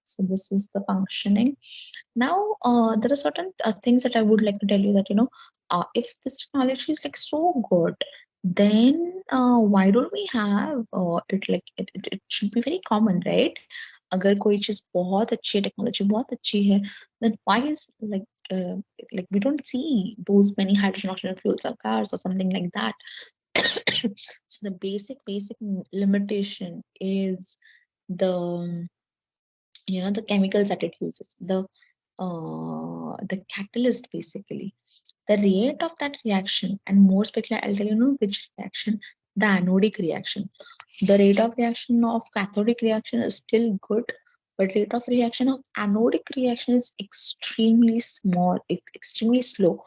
So this is the functioning. Now, there are certain things that I would like to tell you that, if this technology is like so good, then why don't we have it like it should be very common, right? अगर कोई चीज बहुत अच्छी है, technology बहुत अच्छी है, then why is uh, like we don't see those many hydrogen oxygen fuel cell cars or something like that. So the basic limitation is the the chemicals that it uses, the catalyst basically, the rate of that reaction, and more specifically I'll tell which reaction, the anodic reaction. The rate of reaction of cathodic reaction is still good, but rate of reaction of anodic reaction is extremely small, extremely slow,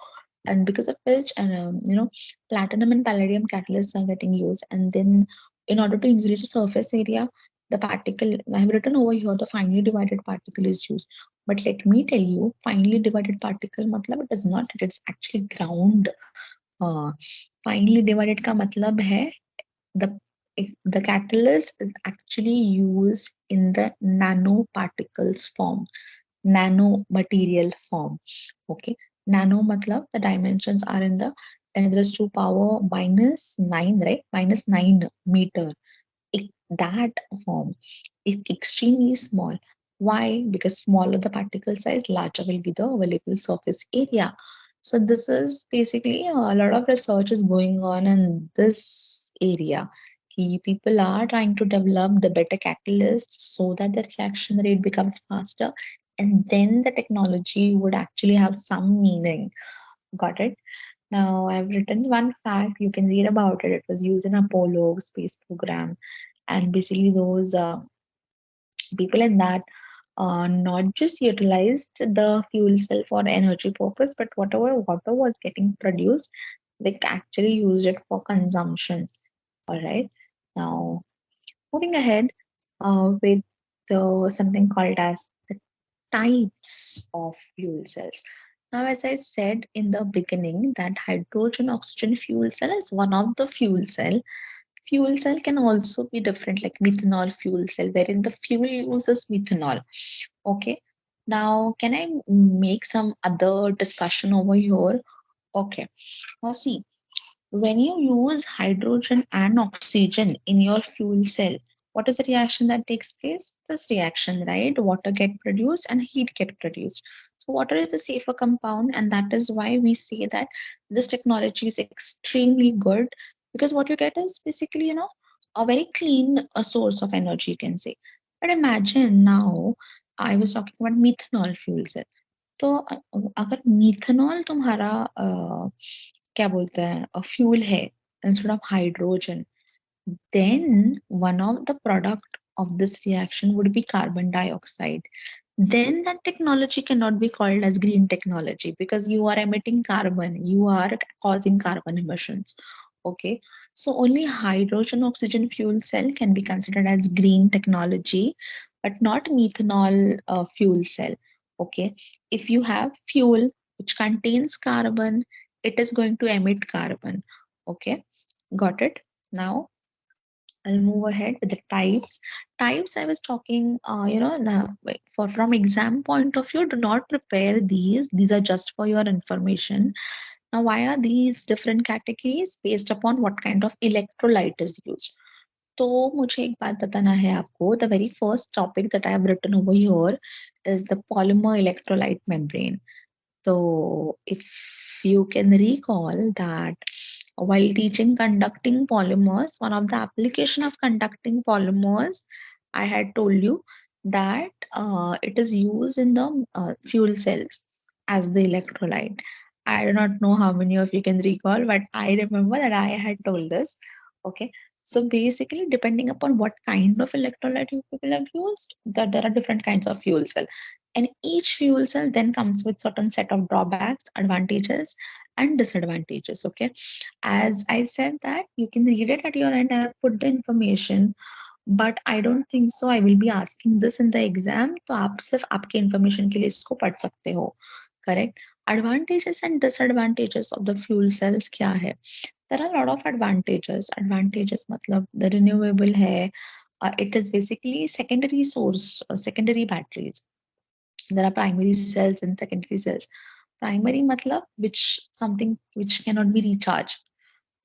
and because of which, and platinum and palladium catalysts are getting used, and then in order to increase the surface area, the particle, I have written over here, the finely divided particle is used. But let me tell you, finely divided particle matlab it is not, it is actually ground. uh, Finely divided ka matlab hai the the catalyst is actually used in the nanoparticles form, nano material form. Okay, nano matlab the dimensions are in the 10 raised to power -9, right? -9 meter. That form is extremely small. Why? Because smaller the particle size, larger will be the available surface area. So this is basically a lot of research is going on in this area. People are trying to develop the better catalyst so that the reaction rate becomes faster, and then the technology would actually have some meaning. Got it? Now, I've written one fact. You can read about it. It was used in Apollo space program, and basically those people in that not just utilized the fuel cell for energy purpose, but whatever water was getting produced, they actually used it for consumption. All right. Now, moving ahead with something called as the types of fuel cells. Now, as I said in the beginning, that hydrogen oxygen fuel cell is one of the fuel cell. Fuel cell can also be different, like methanol fuel cell, wherein the fuel uses methanol. Okay. Now, can I make some other discussion over here? Okay. Now, see, when you use hydrogen and oxygen in your fuel cell, what is the reaction that takes place? This reaction, right? Water get produced and heat get produced. So water is the safer compound, and that is why we say that this technology is extremely good, because what you get is basically, a very clean source of energy, you can say. But imagine now, I was talking about methanol fuel cell. तो अगर methanol तुम्हारा क्या बोलते हैं fuel है instead of hydrogen, then one of the product of this reaction would be carbon dioxide. Then that technology cannot be called as green technology, because you are emitting carbon, you are causing carbon emissions. Okay, so only hydrogen oxygen fuel cell can be considered as green technology, but not methanol fuel cell. Okay, if you have fuel which contains carbon, it is going to emit carbon. Okay, got it? Now I'll move ahead with the types. Types I was talking, now, for from exam point of view, do not prepare these. These are just for your information. Now, why are these different categories? Based upon what kind of electrolyte is used. तो मुझे एक बात बताना है आपको. The very first topic that I have written over here is the polymer electrolyte membrane. So if you can recall that while teaching conducting polymers, one of the application of conducting polymers, I had told you that it is used in the fuel cells as the electrolyte. I do not know how many of you can recall, but I remember that I had told this. Okay. So basically, depending upon what kind of electrolyte you people have used, that there are different kinds of fuel cell, and each fuel cell then comes with certain set of drawbacks, advantages, and disadvantages. Okay, as I said that you can read it at your end, I have put the information, but I don't think so I will be asking this in the exam. तो आप सिर्फ आपके information के लिए इसको पढ़ सकते हो. Correct. Advantages and disadvantages of the fuel cells क्या है? There are a lot of advantages. Advantages मतलब the renewable है, It is basically secondary source, secondary batteries. There are primary cells and secondary cells. Primary matlab which something which cannot be recharged.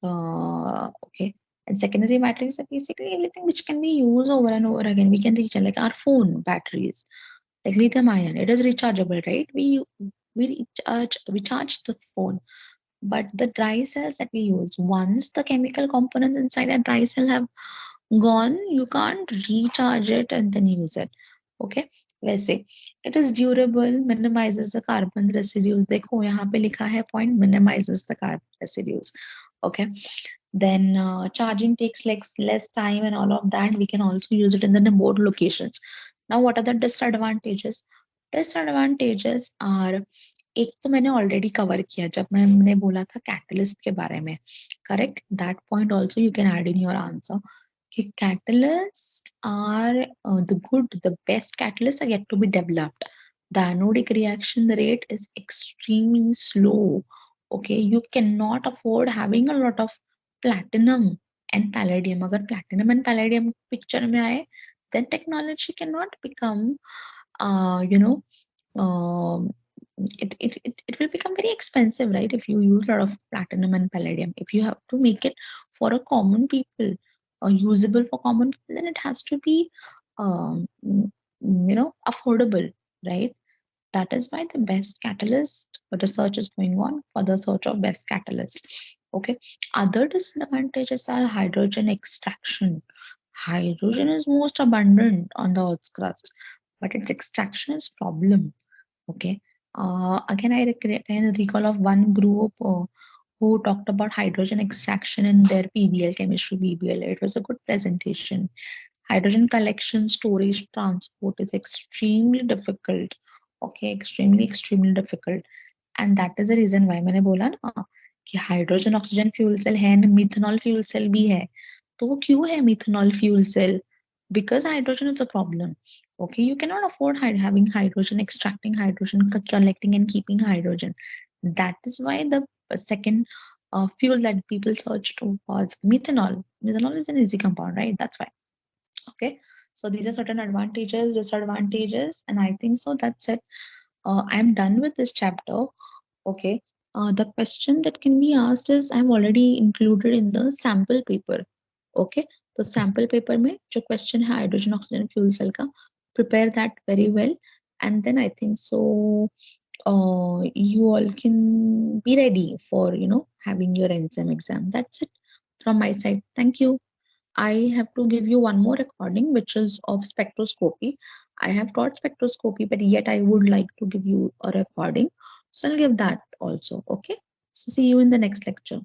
Okay. And secondary batteries are basically everything which can be used over and over again. We can recharge like our phone batteries, like lithium ion. It is rechargeable, right? We charge the phone. But the dry cells that we use, once the chemical components inside a dry cell have gone, you can't recharge it and then use it. Okay. वैसे it is durable, minimizes the carbon residues. देखो यहाँ पे लिखा है point minimizes the carbon residues. Okay. Then charging takes less time and all of that. We can also use it in the remote locations. Now what are the disadvantages? Disadvantages are, एक तो मैंने already cover किया जब मैंने बोला था catalyst के बारे में. Correct, that point also you can add in your answer कि catalysts are the best catalysts are yet to be developed. The anodic reaction rate is extremely slow. Okay, you cannot afford having a lot of platinum and palladium. अगर platinum and palladium picture में आए, then technology cannot become, you know, um, it will become very expensive, right? If you use a lot of platinum and palladium, if you have to make it for a common people, usable for common people, then it has to be, affordable, right? That is why the best catalyst research is going on for the search of best catalyst. Okay. Other disadvantages are hydrogen extraction. Hydrogen is most abundant on the Earth's crust, but its extraction is problem. Okay. Again, I can recall of one group who talked about hydrogen extraction in their PBL, chemistry PBL. It was a good presentation. Hydrogen collection, storage, transport is extremely difficult. Okay, extremely difficult. And that is the reason why मैंने बोला ना कि hydrogen oxygen fuel cell है, methanol fuel cell भी है. तो वो क्यों है methanol fuel cell? Because hydrogen is a problem. Okay, you cannot afford having hydrogen, extracting hydrogen, collecting and keeping hydrogen. That is why the second fuel that people search to was methanol. Methanol is an easy compound, right? That's why. Okay, so these are certain advantages, disadvantages, and I think so. That's it. I'm done with this chapter. Okay. The question that can be asked is I've already included in the sample paper. Okay. तो sample paper में जो question है hydrogen oxygen fuel cell का, prepare that very well, and then I think so you all can be ready for having your NSM exam. That's it from my side. Thank you. I have to give you one more recording, which is of spectroscopy. I have taught spectroscopy, but yet I would like to give you a recording. So I'll give that also. Okay. So see you in the next lecture.